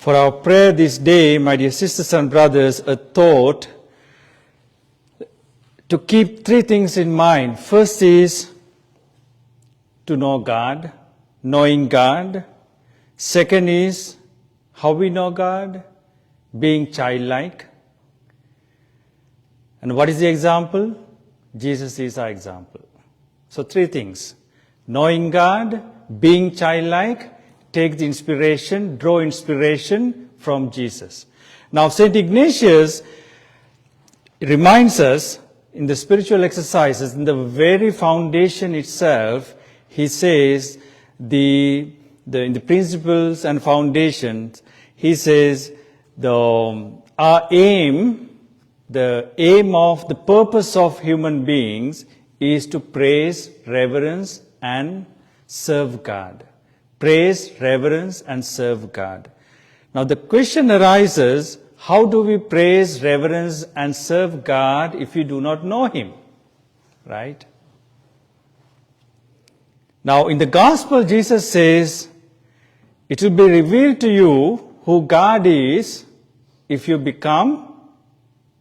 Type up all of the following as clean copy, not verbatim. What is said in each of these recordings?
For our prayer this day, my dear sisters and brothers, a thought to keep three things in mind. First is to know God, knowing God. Second is how we know God, being childlike. And what is the example? Jesus is our example. So three things. Knowing God, being childlike, take the inspiration, draw inspiration from Jesus. Now, St. Ignatius reminds us in the spiritual exercises, in the very foundation itself, he says, in the principles and foundations, he says, our aim, the aim of the purpose of human beings is to praise, reverence, and serve God. Praise, reverence, and serve God. Now the question arises, how do we praise, reverence, and serve God if we do not know Him? Right? Now in the Gospel, Jesus says, it will be revealed to you who God is if you become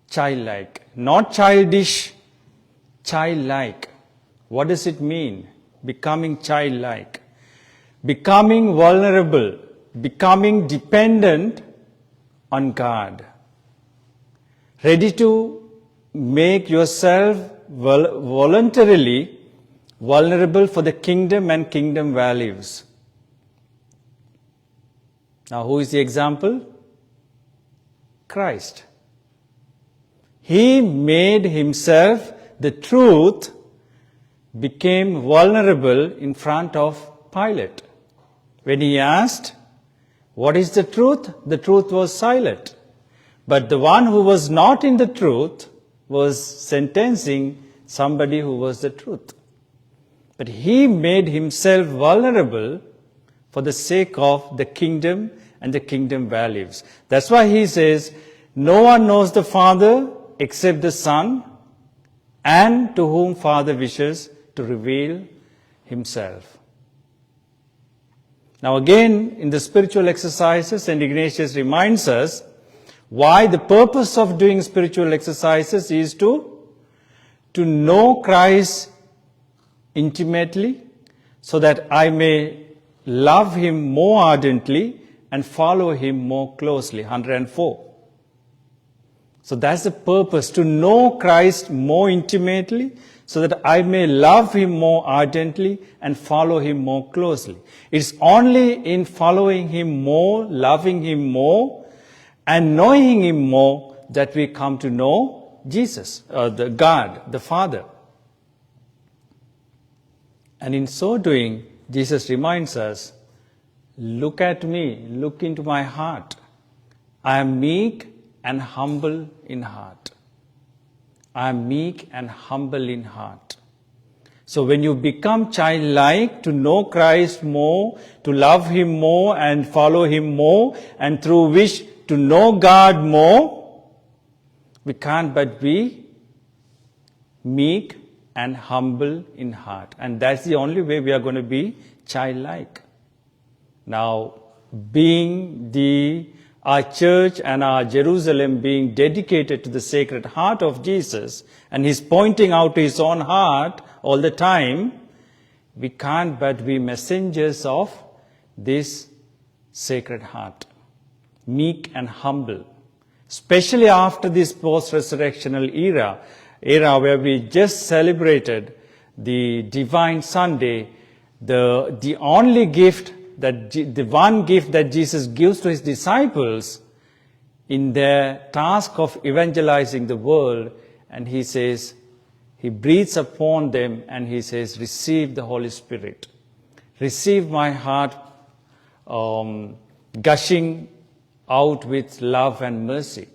childlike. Not childish, childlike. What does it mean? Becoming childlike. Becoming vulnerable, becoming dependent on God. Ready to make yourself voluntarily vulnerable for the kingdom and kingdom values. Now, who is the example? Christ. He made himself the truth, became vulnerable in front of Pilate. When he asked, what is the truth? The truth was silent. But the one who was not in the truth was sentencing somebody who was the truth. But he made himself vulnerable for the sake of the kingdom and the kingdom values. That's why he says, no one knows the Father except the Son, and to whom Father wishes to reveal himself. Now again, in the spiritual exercises, St. Ignatius reminds us why the purpose of doing spiritual exercises is to know Christ intimately, so that I may love Him more ardently and follow Him more closely. 104. So that's the purpose, to know Christ more intimately, so that I may love Him more ardently and follow Him more closely. It's only in following Him more, loving Him more, and knowing Him more that we come to know Jesus, the God, the Father. And in so doing, Jesus reminds us, look at me, look into my heart. I am meek and humble in heart. I am meek and humble in heart. So when you become childlike, to know Christ more, to love Him more and follow Him more, and through which to know God more, we can't but be meek and humble in heart. And that's the only way we are going to be childlike. Now, being our church and our Jerusalem being dedicated to the Sacred Heart of Jesus, and He's pointing out to His own heart all the time, we can't but be messengers of this Sacred Heart. Meek and humble. Especially after this post-resurrectional era where we just celebrated the Divine Sunday, the only gift the one gift that Jesus gives to His disciples in their task of evangelizing the world, and He says, He breathes upon them and He says, receive the Holy Spirit. Receive my heart gushing out with love and mercy.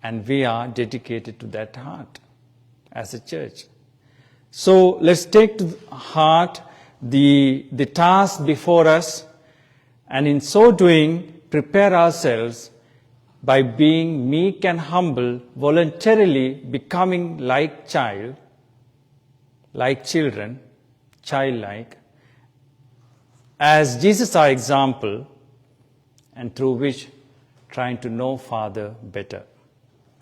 And we are dedicated to that heart as a church. So let's take to heart the task before us, and in so doing, prepare ourselves by being meek and humble, voluntarily becoming like children, childlike, as Jesus our example, and through which trying to know Father better.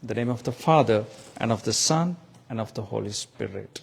In the name of the Father, and of the Son, and of the Holy Spirit.